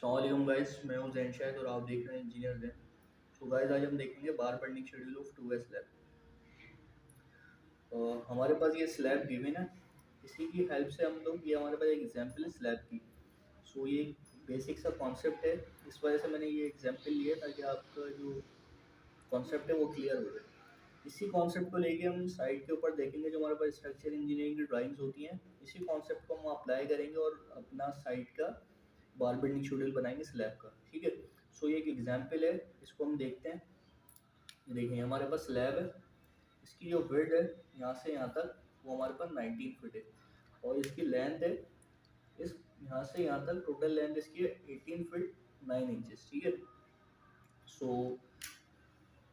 अस्सलाम गाइस, मैं हूं जैन शायद और आप देख रहे हैं इंजीनियर जैन। तो गाइस आज हम देखेंगे bar burning schedule of 2s slab. हमारे पास ये स्लैब गिवन है, इसी की हेल्प से हम लोग ये हमारे पास एक एग्जांपल है स्लैब की। ये बेसिक सा कॉन्सेप्ट है, इस वजह से मैंने ये एग्जांपल लिया ताकि आपका जो कॉन्सेप्ट है वो क्लियर हो जाए। इसी कॉन्सेप्ट को लेके हम साइड के ऊपर देखेंगे, जो हमारे पास स्ट्रक्चर इंजीनियरिंग की ड्राइंग्स होती हैं, इसी कॉन्सेप्ट को हम अप्लाई करेंगे और अपना साइड का बार बेंडिंग शेड्यूल बनाएंगे स्लैब का। ठीक है। ये एक एग्जांपल है, इसको हम देखते हैं। ये देखिए हमारे पास स्लैब है, इसकी जो विड्थ है यहाँ से यहाँ तक वो हमारे पास 19 फीट है, और इसकी लेंथ है इस यहाँ से यहाँ तक टोटल लेंथ इसकी है 18 फीट 9 इंचेस। ठीक है। सो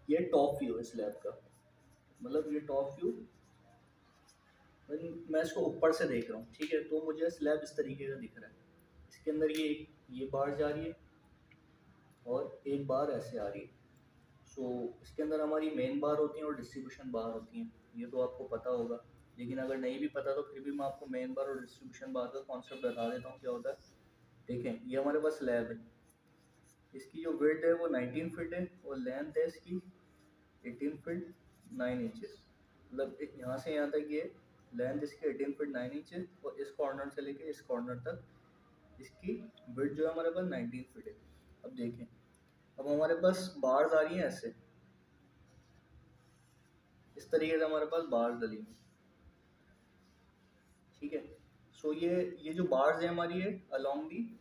ये टॉप व्यू है स्लैब का, मतलब ये टॉप व्यू मैं इसको ऊपर से देख रहा हूँ। ठीक है। तो मुझे स्लैब इस तरीके का दिख रहा है, इसके अंदर ये बार जा रही है और एक बार ऐसे आ रही है। इसके अंदर हमारी मेन बार होती हैं और डिस्ट्रीब्यूशन बार होती हैं, ये तो आपको पता होगा, लेकिन अगर नहीं भी पता तो फिर भी मैं आपको मेन बार और डिस्ट्रीब्यूशन बार का कॉन्सेप्ट बता देता हूँ क्या होता है। देखें ये हमारे पास स्लैब है, इसकी जो विड्थ है वो 19 फीट है और लेंथ है इसकी 18 फीट 9 इंचेस। मतलब यहाँ से यहाँ तक ये लेंथ इसकी 18 फीट 9 इंच है, और इस कॉर्नर से लेके इस कॉर्नर तक इसकी विड्थ जो है हमारे पास 19 फीट है। अब देखें, अब हमारे पास बार्स आ रही हैं ऐसे, इस तरीके से हमारे पास बार्स डली हुई। ठीक है। ये जो बार्स है हमारी है अलोंग दी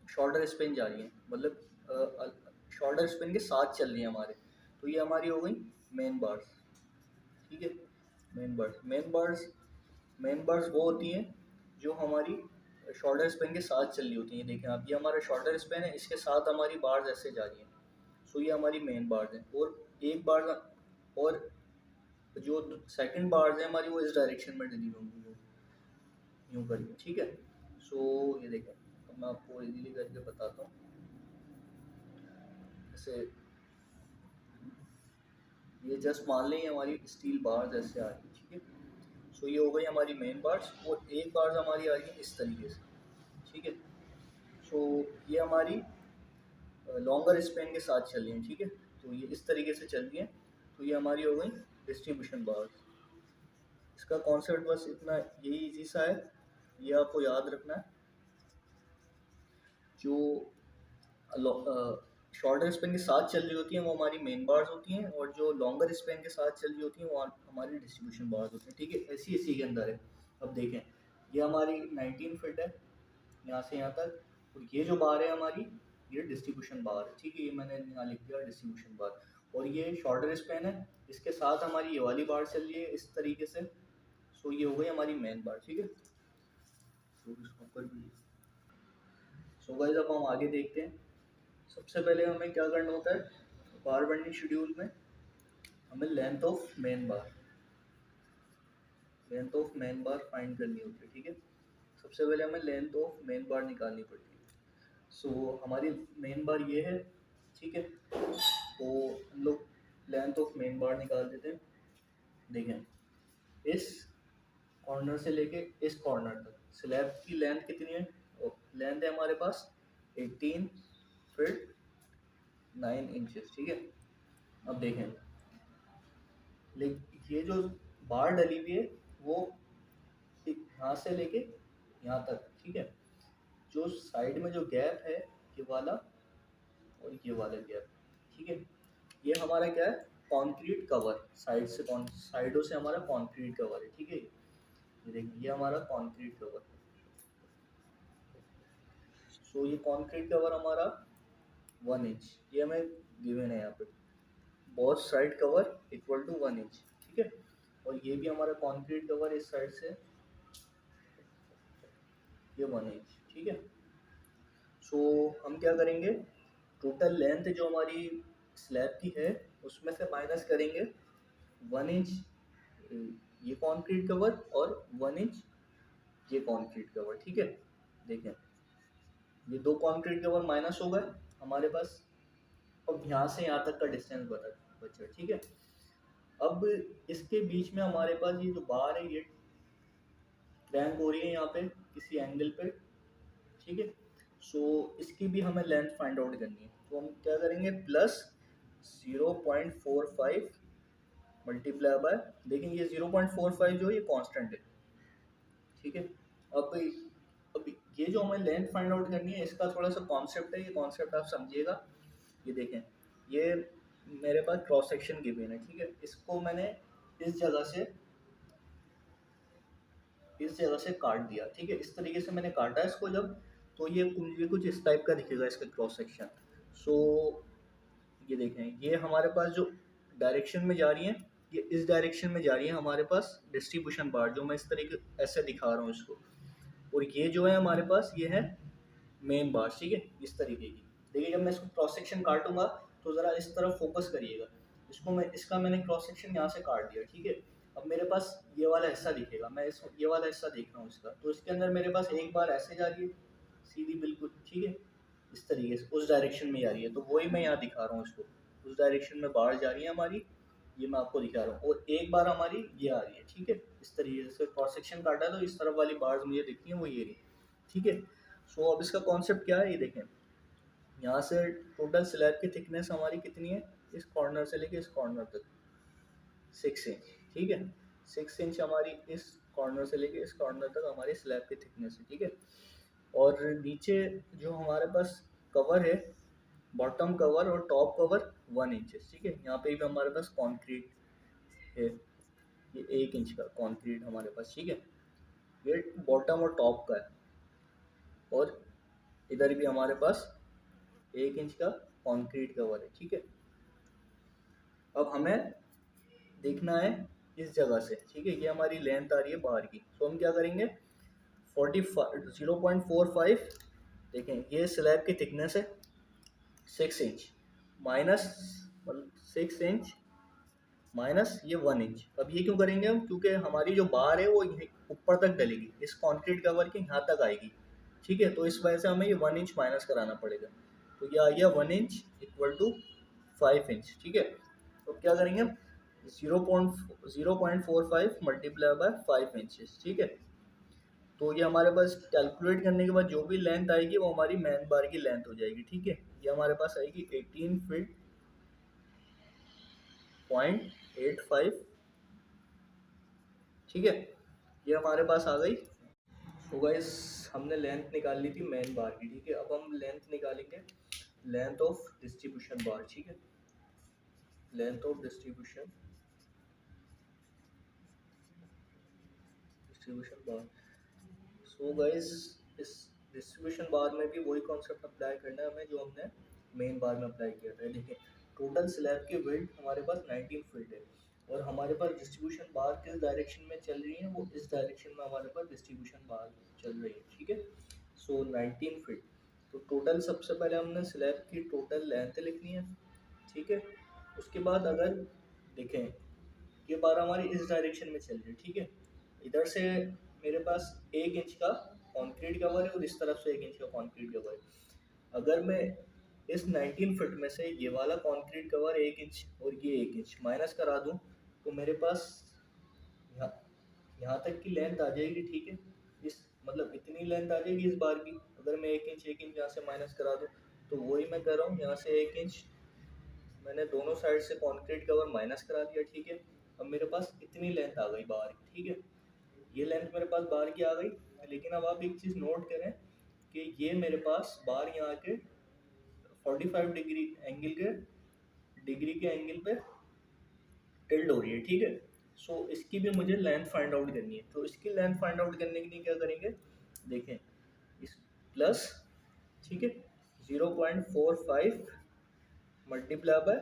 शॉर्टर स्पेन जा रही है, मतलब शॉर्टर स्पेन के साथ चल रही है हमारे। तो ये हमारी हो गई मेन बार्स। ठीक है। मेन बार्स वो होती हैं जो हमारी शॉर्टर स्पेन के साथ चल रही होती हैं। देखें आप, ये हमारा शॉर्टर स्पेन है, इसके साथ हमारी बार्स ऐसे जा रही हैं। ये हमारी मेन बार्स हैं, और एक बार और जो सेकंड बार्स है हमारी वो इस डायरेक्शन में डली होंगी, यूँ करके। ठीक है। ये देखें, अब मैं आपको इजीली करके बताता हूँ। जैसे ये जस्ट मान लें हमारी स्टील बार्स ऐसे आ रही है। ठीक है। ये हो गई हमारी मेन बार्स, और एक बार्स हमारी आ रही है इस तरीके से। ठीक है। ये हमारी लॉन्गर स्पेन के साथ चल रही हैं। ठीक है। तो ये इस तरीके से चल रही हैं। तो ये हमारी हो गई डिस्ट्रीब्यूशन बार्स। इसका कॉन्सेप्ट बस इतना यही इजी सा है, ये आपको याद रखना है। जो शॉर्टर स्पेन के साथ चल रही होती हैं वो हमारी मेन बार्स होती हैं, और जो लॉन्गर स्पेन के साथ चल रही होती हैं वो हमारी डिस्ट्रीब्यूशन बार्स होती हैं। ठीक है। ऐसी इसी के अंदर है। अब देखें, ये हमारी 19 फीट है यहाँ से यहाँ तक, और ये जो बार है हमारी ये डिस्ट्रीब्यूशन बार है। ठीक है। ये मैंने यहाँ लिख दिया डिस्ट्रीब्यूशन बार, और ये शॉर्टर स्पेन है, इसके साथ हमारी ये वाली बार चल रही है इस तरीके से। ये हो गई हमारी मेन बार। ठीक है। गाइस अब हम आगे देखते हैं। सबसे पहले हमें क्या करना होता है, बार बेंडिंग शेड्यूल में हमें length of main bar find करनी होती है। ठीक है। सबसे पहले हमें लेंथ ऑफ मेन बार निकालनी पड़ती है। हमारी मेन बार ये है। ठीक है। तो हम लोग लेंथ ऑफ मेन बार निकाल देते हैं। देखें, इस कॉर्नर से लेके इस कॉर्नर तक स्लैब की लेंथ कितनी है, लेंथ है हमारे पास 18 फीट 9 इंचेस। ठीक है। अब देखें, ये जो बार डली हुई है वो यहाँ से लेके यहाँ तक। ठीक है। जो साइड में जो गैप है ये वाला और ये वाला गैप। ठीक है। ये हमारा क्या है, कंक्रीट कवर, साइडों से हमारा कंक्रीट कवर है। ठीक है। ये देखिए ये हमारा कंक्रीट कवर। ये कंक्रीट कवर हमारा 1 इंच, ये हमें गिवन है यहाँ पे, both side cover equal to 1 inch. ठीक है। और ये भी हमारा कंक्रीट कवर इस साइड से ये 1 इंच। ठीक है। हम क्या करेंगे, टोटल लेंथ जो हमारी स्लैब की है उसमें से माइनस करेंगे 1 इंच ये कंक्रीट कवर और 1 इंच ये कंक्रीट कवर। ठीक है। देखें, ये दो कंक्रीट कवर माइनस हो गए हमारे पास, अब यहाँ से यहाँ तक का डिस्टेंस बचा। ठीक है। अब इसके बीच में हमारे पास ये जो बार है ये क्रैंक हो रही है यहाँ पे किसी एंगल पे। ठीक है। सो इसकी भी हमें लेंथ फाइंड आउट करनी है। तो हम क्या करेंगे, प्लस 0.45 मल्टीप्लाई बाय, देखिए ये 0.45 जो ये कांस्टेंट है, ठीक है। अब अब ये जो हमें लेंथ फाइंड आउट करनी है, इसका थोड़ा सा कॉन्सेप्ट है, ये कॉन्सेप्ट आप समझिएगा। ये देखें, ये मेरे पास क्रॉस सेक्शन गिवन है, ठीक है। इसको मैंने इस जगह से काट दिया, ठीक है। इस तरीके से मैंने काटा इसको जब, तो ये कुछ इस टाइप का दिखेगा इसका क्रॉस सेक्शन। सो ये देखें, ये हमारे पास जो डायरेक्शन में जा रही है, ये इस डायरेक्शन में जा रही है हमारे पास डिस्ट्रीब्यूशन बार, जो मैं इस तरीके ऐसे दिखा रहा हूँ इसको। और ये जो है हमारे पास, ये है मेन बार, ठीक है, इस तरीके की। देखिए जब मैं इसको क्रॉस सेक्शन काटूंगा तो ज़रा इस तरफ फोकस करिएगा। इसका मैंने क्रॉस सेक्शन यहाँ से काट दिया, ठीक है। अब मेरे पास ये वाला हिस्सा दिखेगा, मैं ये वाला हिस्सा देख रहा हूँ इसका, तो इसके अंदर मेरे पास एक बार ऐसे जा रही है सीधी बिल्कुल, ठीक है, इस तरीके से उस डायरेक्शन में जा रही है। तो वही मैं यहाँ दिखा रहा हूँ इसको, उस डायरेक्शन में बाहर जा रही है हमारी, ये मैं आपको दिखा रहा हूँ। और एक बार हमारी ये आ रही है, ठीक है, इस तरीके से क्रॉस सेक्शन काटा है तो इस तरफ वाली बार्स मुझे दिखती हैं, वो ये रही, ठीक है। सो अब इसका कॉन्सेप्ट क्या है, ये देखें, यहाँ से टोटल स्लैब की थिकनेस हमारी कितनी है, इस कॉर्नर से लेके इस कॉर्नर तक 6 इंच, ठीक है। 6 इंच हमारी इस कॉर्नर से लेके इस कॉर्नर तक हमारी स्लैब की थिकनेस है, ठीक है। और नीचे जो हमारे पास कवर है, बॉटम कवर और टॉप कवर 1 इंच, ठीक है। यहाँ पे भी हमारे पास कंक्रीट है, ये 1 इंच का कंक्रीट हमारे पास, ठीक है। ये बॉटम और टॉप का है। और इधर भी हमारे पास 1 इंच का कंक्रीट कवर है, ठीक है। अब हमें देखना है इस जगह से, ठीक है, ये हमारी लेंथ आ रही है बाहर की। तो हम क्या करेंगे, 0.45, देखें ये स्लैब की थिकनेस है 6 इंच, माइनस 6 इंच माइनस ये 1 इंच। अब ये क्यों करेंगे हम, क्योंकि हमारी जो बार है वो ऊपर तक डलेगी, इस कंक्रीट कवर के यहाँ तक आएगी, ठीक है। तो इस वजह से हमें ये 1 इंच माइनस कराना पड़ेगा। तो ये आ गया 1 इंच इक्वल टू 5 इंच, ठीक है। तो क्या करेंगे, 0.45 मल्टीप्लाई बाय 5 इंचेस, ठीक है। तो ये हमारे पास कैलकुलेट करने के बाद जो भी लेंथ आएगी वो हमारी मैन बार की लेंथ हो जाएगी, ठीक है। ये हमारे पास आएगी 18 फीट .85, ठीक है। ये हमारे पास आ गई। तो गाइस हमने लेंथ निकाल ली थी मेन बार की, ठीक है। अब हम लेंथ निकालेंगे लेंथ ऑफ डिस्ट्रीब्यूशन बार, ठीक है, length of distribution bar. So guys इस डिस्ट्रीब्यूशन बार में भी वही कॉन्सेप्ट अप्लाई करना है हमें जो हमने मेन बार में अप्लाई किया था। देखिए टोटल स्लैब की विड्थ हमारे पास 19 फीट है, और हमारे पास डिस्ट्रीब्यूशन बार किस डायरेक्शन में चल रही है, वो इस डायरेक्शन में हमारे पास डिस्ट्रीब्यूशन बार चल रही है, ठीक है। सो 19 फीट। तो टोटल सबसे पहले हमने स्लैब की टोटल लेंथ लिखनी है, ठीक है। उसके बाद अगर देखें ये बार हमारी इस डायरेक्शन में चल रही है, ठीक है। इधर से मेरे पास 1 इंच का कंक्रीट कवर है और इस तरफ से 1 इंच का कंक्रीट कवर है। अगर मैं इस 19 फीट में से ये वाला कंक्रीट कवर 1 इंच और ये 1 इंच माइनस करा दूं, तो मेरे पास यहाँ यहाँ तक की लेंथ आ जाएगी, ठीक है। इस मतलब इतनी लेंथ आ जाएगी इस बार की। अगर मैं 1 इंच यहाँ से माइनस करा दूं, तो वही मैं कर रहा हूँ, यहाँ से 1 इंच मैंने दोनों साइड से कंक्रीट कवर माइनस करा दिया, ठीक है। अब मेरे पास इतनी लेंथ आ गई बाहर की, ठीक है। ये लेंथ मेरे पास बाहर की आ गई। लेकिन अब आप एक चीज़ नोट करें कि ये मेरे पास बाहर यहाँ के 45 डिग्री के एंगल पे टिल्ड हो रही है, ठीक है। सो इसकी भी मुझे लेंथ फाइंड आउट करनी है। तो इसकी लेंथ फाइंड आउट करने के लिए क्या करेंगे, देखें इस प्लस, ठीक है, 0.45 मल्टीप्लाई बाय,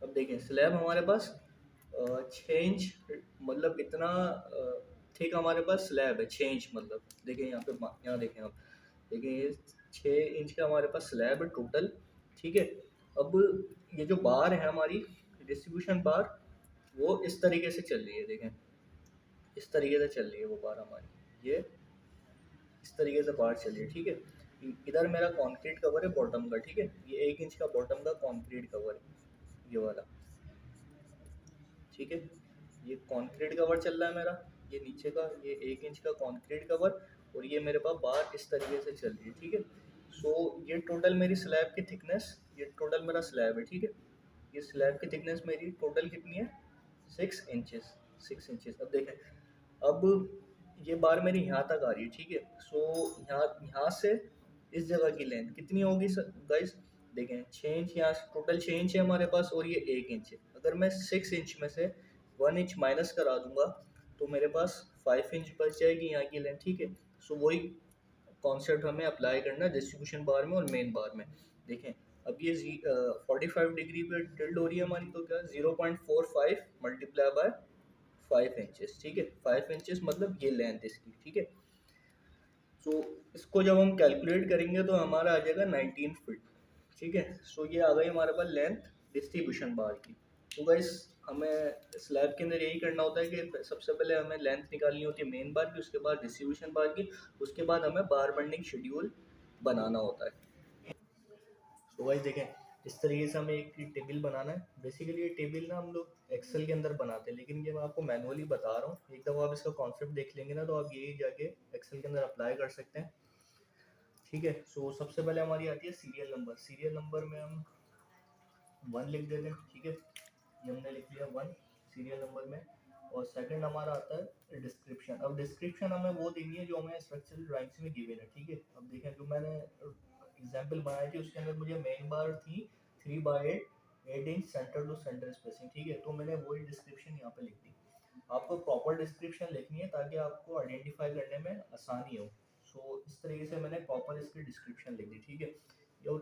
अब देखें स्लैब हमारे पास 6 इंच, मतलब इतना थिक हमारे पास स्लैब है 6 इंच, मतलब देखें यहाँ पे, यहाँ देखें आप, देखें ये 6 इंच का हमारे पास स्लैब है टोटल, ठीक है। अब ये जो बार है हमारी डिस्ट्रीब्यूशन बार, वो इस तरीके से चल रही है, देखें इस तरीके से चल रही है वो बार हमारी, ये इस तरीके से बार चल रही है, ठीक है। इधर मेरा कंक्रीट कवर है बॉटम का, ठीक है, ये 1 इंच का बॉटम का कंक्रीट कवर है ये वाला, ठीक है। ये कंक्रीट कवर चल रहा है मेरा, ये नीचे का ये 1 इंच का कंक्रीट कवर, और ये मेरे पास बार इस तरीके से चल रही है, ठीक है। सो ये टोटल मेरी स्लैब की थिकनेस, ये टोटल मेरा स्लैब है, ठीक है। ये स्लैब की थिकनेस मेरी टोटल कितनी है, 6 इंचेस। 6 इंचेस। अब देखें, अब ये बार मेरी यहाँ तक आ रही है, ठीक है। सो यहाँ यहाँ से इस जगह की लेंथ कितनी होगी गाइस, देखें 6 इंच, यहाँ टोटल 6 इंच है हमारे पास और ये 1 इंच है। अगर मैं 6 इंच में से 1 इंच माइनस करा दूंगा तो मेरे पास 5 इंच बच जाएगी यहाँ की लेंथ, ठीक है। सो वही कॉन्सेप्ट हमें अप्लाई करना है डिस्ट्रीब्यूशन बार में और मेन बार में। देखें, अब ये 45 डिग्री पे टिल्ट हो रही है हमारी, तो क्या 0.45 मल्टीप्लाई बाय 5 इंचेस, ठीक है। 5 इंचेस मतलब ये लेंथ इसकी, ठीक है। सो इसको जब हम कैलकुलेट करेंगे तो हमारा आ जाएगा 19 फीट, ठीक है। सो ये आ गई हमारे पास लेंथ डिस्ट्रीब्यूशन बार की। तो गाइस हमें स्लैब के अंदर यही करना होता है कि सबसे पहले हमें लेंथ निकालनी होती है मेन बार की, उसके बाद डिस्ट्रीब्यूशन बार की, उसके बाद हमें बार बंडिंग शेड्यूल बनाना होता है। तो गाइस देखें, इस तरीके से हमें एक टेबल बनाना है। बेसिकली ये टेबल ना हम लोग एक्सेल के अंदर बनाते हैं, लेकिन ये मैं आपको मैनुअली बता रहा हूँ। एक दफ़ा आप इसका कॉन्सेप्ट देख लेंगे ना तो आप यही जाके एक्सेल के अंदर अप्लाई कर सकते हैं, ठीक है। सो सबसे पहले हमारी आती है सीरियल नंबर। सीरियल नंबर में हम 1 लिख देते हैं, ठीक है। ये हमने लिख लिया 1 सीरियल नंबर में। और सेकंड हमारा आता है डिस्क्रिप्शन। अब डिस्क्रिप्शन हमें वो देनी है जो हमें स्ट्रक्चरल ड्राइंग्स में गिवन है, ठीक है। अब देखें, जो मैंने एग्जांपल बनाई थी उसके अंदर मुझे मेन बार थी 3/8 inch centre to centre spacing, ठीक है। तो मैंने वही डिस्क्रिप्शन यहाँ पे लिख दी। आपको प्रॉपर डिस्क्रिप्शन लिखनी है ताकि आपको आइडेंटिफाई करने में आसानी हो। सो इस तरीके से मैंने प्रॉपर इसकी डिस्क्रिप्शन लिख दी, ठीक है। जो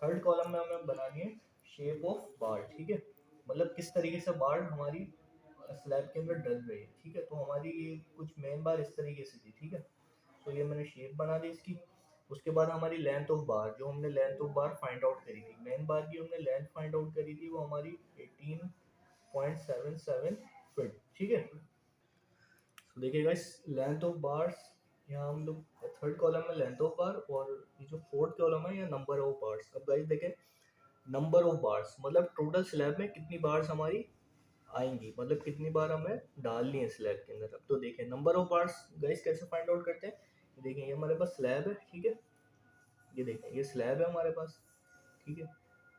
थर्ड कॉलम में हमें बनानी है शेप ऑफ बार, ठीक है। मतलब किस तरीके से बार हमारी स्लैब के अंदर डल रही है, ठीक है। तो हमारी ये कुछ मेन बार इस तरीके से थी, ठीक है। तो ये मैंने शेप बना दी इसकी। उसके बाद हमारी लेंथ ऑफ बार, जो हमने length of bar find out करी थी, मेन बार की हमने लेंथ फाइंड आउट करी थी, वो हमारी 18.77 फीट, ठीक है। तो देखिए गाइस, लेंथ ऑफ बार्स, यहाँ हम लोग थर्ड कॉलम में लेंथ ऑफ बार, और ये जो फोर्थ कॉलम है ये नंबर ऑफ बार्स। अब गाइस देखें, नंबर ऑफ बार्स मतलब टोटल स्लैब में कितनी बार्स हमारी आएंगी, मतलब कितनी बार हमें डालनी है स्लैब के अंदर। अब तो देखें नंबर ऑफ बार्स गाइस कैसे फाइंड आउट करते हैं। देखें, ये हमारे पास स्लैब है, ठीक है। ये देखें, ये स्लैब है हमारे पास, ठीक है।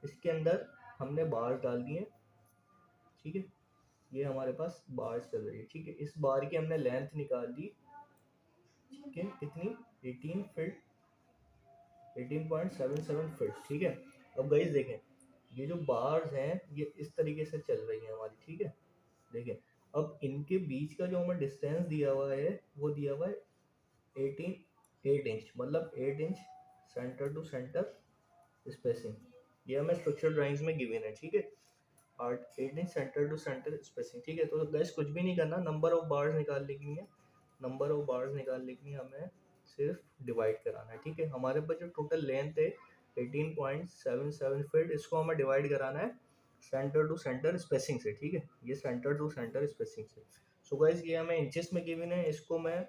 इसके अंदर हमने बार्स डाल दिए, ठीक है। ये हमारे पास बार्स चल रही है, ठीक है। इस बार की हमने लेंथ निकाल दी, ठीक है। कितनी, 18 फीट, 18.77 फीट, ठीक है। अब गाइस देखें, ये जो बार्स हैं ये इस तरीके से चल रही हैं हमारी, ठीक है। देखें, अब इनके बीच का जो हमें डिस्टेंस दिया हुआ है वो दिया हुआ है 8 इंच, मतलब 8 inch centre to centre spacing. ये हमें स्ट्रक्चर ड्राइंग्स में गिवन है, ठीक है। 8 inch centre to centre spacing, ठीक है। तो गैस कुछ भी नहीं करना, नंबर ऑफ बार्स निकाल लिखनी है। नंबर ऑफ बार्स निकाल लिखनी है, हमें सिर्फ डिवाइड कराना है, ठीक है। हमारे पास जो टोटल लेंथ है 18.77 फीट, इसको हमें डिवाइड कराना है सेंटर टू सेंटर स्पेसिंग से, ठीक है। ये सेंटर टू सेंटर स्पेसिंग से। सो गाइस ये हमें इंचेस में गिवन है, इसको मैं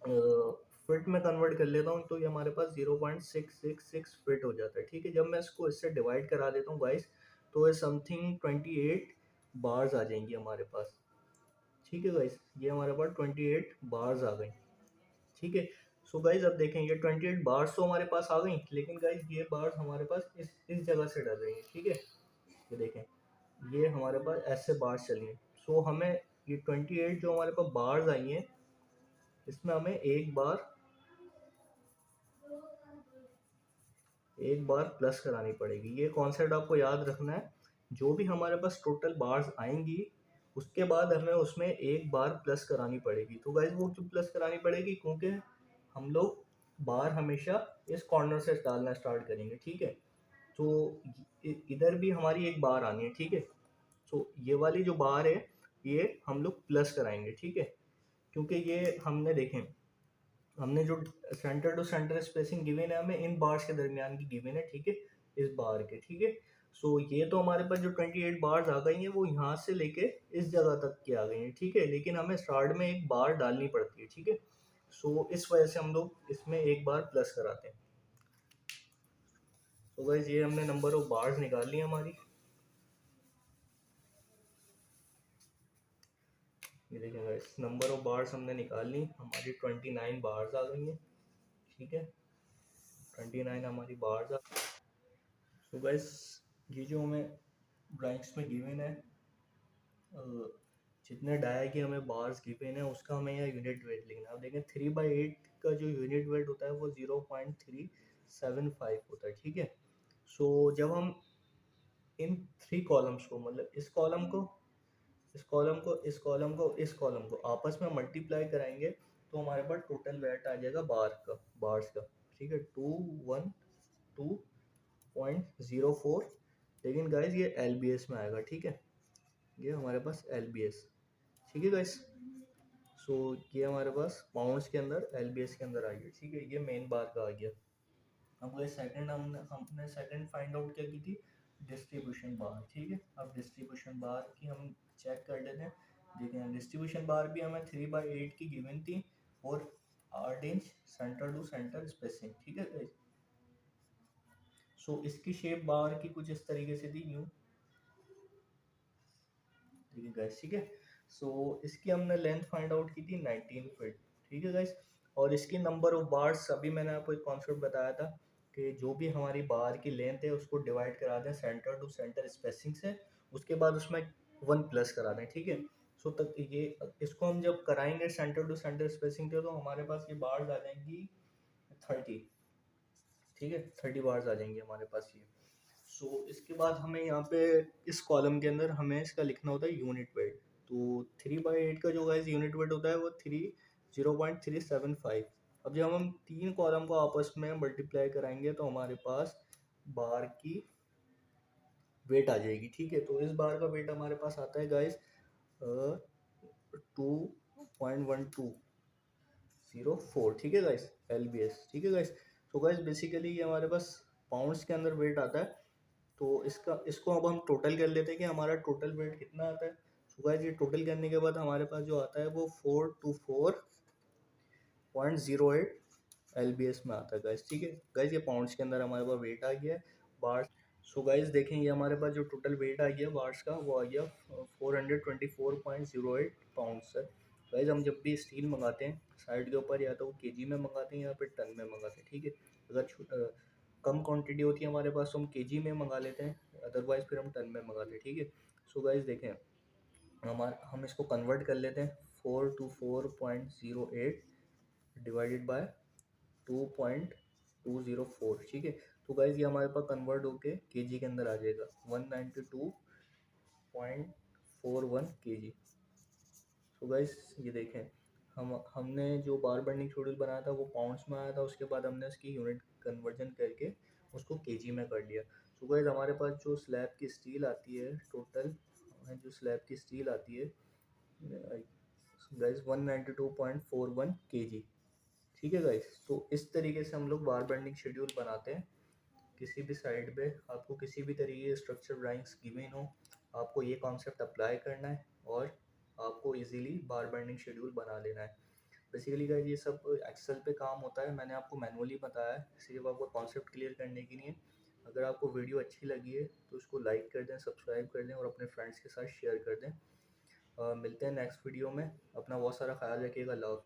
फिट में कन्वर्ट कर लेता हूँ तो ये हमारे पास 0.666 फिट हो जाता है, ठीक है। जब मैं इसको इससे डिवाइड करा देता हूँ गाइस, तो ये समथिंग 28 बार्स आ जाएंगी हमारे पास, ठीक है गाइस। ये हमारे पास 28 बार्स आ गई, ठीक है। सो गाइस अब देखें, ये 28 बार्स तो हमारे पास आ गई, लेकिन गाइस ये बार्स हमारे पास इस जगह से डल रही हैं, ठीक है। ये देखें, ये हमारे पास ऐसे बार्स चली हैं। सो हमें ये 28 जो हमारे पास बार्स आई हैं, इसमें हमें एक बार प्लस करानी पड़ेगी। ये कॉन्सेप्ट आपको याद रखना है। जो भी हमारे पास टोटल बार्स आएंगी उसके बाद हमें उसमें एक बार प्लस करानी पड़ेगी। तो गाइज वो क्यों प्लस करानी पड़ेगी, क्योंकि हम लोग बार हमेशा इस कॉर्नर से डालना स्टार्ट करेंगे, ठीक है। तो इधर भी हमारी एक बार आनी है, ठीक है। तो ये वाली जो बार है ये हम लोग प्लस कराएंगे, ठीक है। क्योंकि ये हमने देखें, हमने जो centre to centre spacing given है हमें इन बार्स के दरमियान की गिवन है, ठीक है, इस बार के, ठीक है। सो ये तो हमारे पास जो 28 बार्स आ गई हैं वो यहाँ से लेके इस जगह तक की आ गई हैं, ठीक है। लेकिन हमें स्टार्ट में एक बार डालनी पड़ती है, ठीक है। सो इस वजह से हम लोग इसमें एक बार प्लस कराते हैं। तो गाइस ये हमने नंबर ऑफ बार्स निकाल ली हमारी। ये देखें गाइस, नंबर ऑफ बार्स हमने निकाल ली, हमारी 29 बार्स आ गई हैं, ठीक है। 29 हमारी बार्स आ। सो गाइस ये जो हमें ड्राइंग्स में गिवन है, जितने डाया की हमें बार्स गिवन है उसका हमें यहाँ यूनिट वेट लिखना है। अब देखें 3/8 का जो यूनिट वेट होता है वो 0.375 होता है, ठीक है। सो जब हम इन 3 कॉलम्स को, मतलब इस कॉलम को, इस कॉलम को, इस कॉलम को, इस कॉलम को आपस में मल्टीप्लाई कराएंगे तो हमारे पास टोटल वेट आ जाएगा बार्स का, ठीक है, 212.04। लेकिन गाइज ये LBS में आएगा, ठीक है, ये हमारे पास LBS, ठीक है गाइस। सो ये हमारे पास पाउंड्स के अंदर LBS के अंदर आ गया, ठीक है, ये मेन बार का आ गया। अब गाइस सेकंड हमने सेकंड फाइंड आउट क्या की थी, डिस्ट्रीब्यूशन बार, ठीक है। अब डिस्ट्रीब्यूशन बार की हम चेक कर लेते हैं। देखें डिस्ट्रीब्यूशन बार भी हमें 3/8 की गिवन थी और 8 inch centre to centre spacing, ठीक है गाइस। सो इसकी शेप बार की कुछ इस तरीके से थी, यूँ, ठीक है गाइस, ठीक है। सो इसकी हमने लेंथ फाइंड आउट की थी 19 फीट, ठीक है गाइस। और इसकी नंबर ऑफ बार्स, अभी मैंने आपको एक कॉन्सेप्ट बताया था कि जो भी हमारी बार की लेंथ है उसको डिवाइड करा दें सेंटर टू सेंटर स्पेसिंग से, उसके बाद उसमें 1 प्लस करा दें, ठीक है। सो तक ये, इसको हम जब कराएंगे सेंटर टू सेंटर स्पेसिंग के, तो हमारे पास ये बार्स आ जाएंगी 30, ठीक है, 30 बार्स आ जाएंगी हमारे पास ये। सो इसके बाद हमें यहाँ पे इस कॉलम के अंदर हमें इसका लिखना होता है यूनिट वेट। तो 3/8 का जो गाइस यूनिट वेट होता है वो 0.375। अब जब हम 3 कॉलम को आपस में मल्टीप्लाई कराएंगे तो हमारे पास बार की वेट आ जाएगी, ठीक है। तो इस बार का वेट हमारे पास आता है गाइस 2.1204, ठीक है गाइस, LBS, ठीक है गाइस। तो गाइस बेसिकली ये हमारे पास पाउंड्स के अंदर वेट आता है। तो इसको अब हम टोटल कर लेते हैं कि हमारा टोटल वेट कितना आता है। सो गाइस ये टोटल करने के बाद हमारे पास जो आता है वो 424.08 LBS में आता है गाइस, ठीक है गाइस। ये पाउंड्स के अंदर हमारे पास वेट आ गया है बार्स। सो गाइस देखें ये हमारे पास जो टोटल वेट आ गया बार्स का वो आ गया 424.08 पाउंड्स है गाइस। हम जब भी स्टील मंगाते हैं साइड के ऊपर या तो वो केजी में मंगाते हैं या फिर टन में मंगाते हैं, ठीक है। अगर कम क्वांटिटी होती है हमारे पास तो हम केजी में मंगा लेते हैं, अदरवाइज फिर हम टन में मंगाते हैं, ठीक है। सो गाइस देखें हम इसको कन्वर्ट कर लेते हैं, 424.08 डिवाइडेड बाय 2.204, ठीक है। तो गाइस ये हमारे पास कन्वर्ट होके केजी के अंदर आ जाएगा 192.41 केजी। तो गाइस ये देखें हमने जो बार बेंडिंग शेड्यूल बनाया था वो पाउंड्स में आया था, उसके बाद हमने उसकी यूनिट कन्वर्जन करके उसको केजी में कर लिया। तो गाइस हमारे पास जो स्लैब की स्टील आती है टोटल, जो स्लैब की स्टील आती है गाइस 192.41 केजी, ठीक है गाइस। तो इस तरीके से हम लोग बार बेंडिंग शेड्यूल बनाते हैं। किसी भी साइड पे आपको किसी भी तरीके की स्ट्रक्चर ड्राइंग्स गिवन हो, आपको ये कॉन्सेप्ट अप्लाई करना है और आपको इजीली बार बेंडिंग शेड्यूल बना लेना है। बेसिकली गाइस ये सब एक्सेल पे काम होता है, मैंने आपको मैनुअली बताया है सिर्फ आपको कॉन्सेप्ट क्लियर करने के लिए। अगर आपको वीडियो अच्छी लगी है तो उसको लाइक कर दें, सब्सक्राइब कर दें और अपने फ्रेंड्स के साथ शेयर कर दें। मिलते हैं नेक्स्ट वीडियो में, अपना बहुत सारा ख्याल रखिएगा, लव।